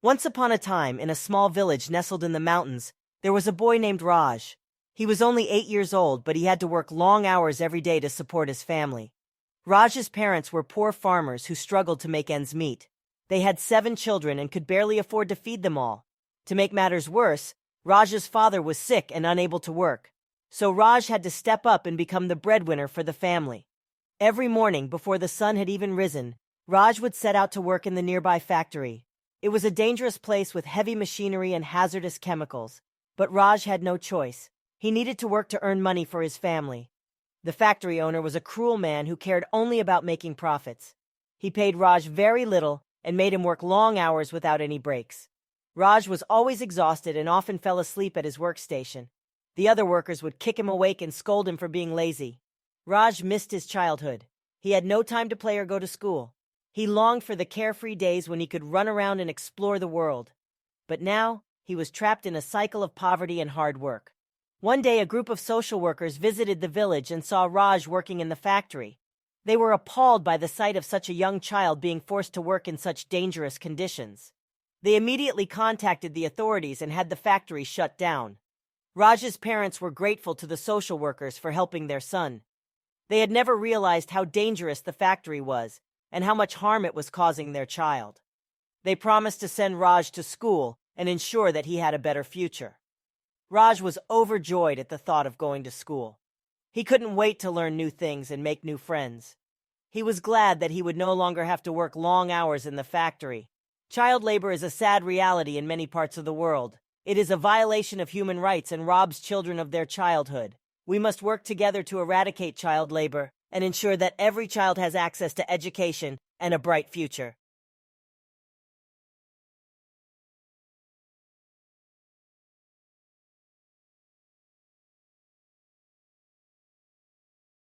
Once upon a time, in a small village nestled in the mountains, there was a boy named Raj. He was only 8 years old, but he had to work long hours every day to support his family. Raj's parents were poor farmers who struggled to make ends meet. They had 7 children and could barely afford to feed them all. To make matters worse, Raj's father was sick and unable to work. So Raj had to step up and become the breadwinner for the family. Every morning, before the sun had even risen, Raj would set out to work in the nearby factory. It was a dangerous place with heavy machinery and hazardous chemicals. But Raj had no choice. He needed to work to earn money for his family. The factory owner was a cruel man who cared only about making profits. He paid Raj very little and made him work long hours without any breaks. Raj was always exhausted and often fell asleep at his workstation. The other workers would kick him awake and scold him for being lazy. Raj missed his childhood. He had no time to play or go to school. He longed for the carefree days when he could run around and explore the world. But now, he was trapped in a cycle of poverty and hard work. One day, a group of social workers visited the village and saw Raj working in the factory. They were appalled by the sight of such a young child being forced to work in such dangerous conditions. They immediately contacted the authorities and had the factory shut down. Raj's parents were grateful to the social workers for helping their son. They had never realized how dangerous the factory was and how much harm it was causing their child. They promised to send Raj to school and ensure that he had a better future. Raj was overjoyed at the thought of going to school. He couldn't wait to learn new things and make new friends. He was glad that he would no longer have to work long hours in the factory. Child labor is a sad reality in many parts of the world. It is a violation of human rights and robs children of their childhood. We must work together to eradicate child labor and ensure that every child has access to education and a bright future.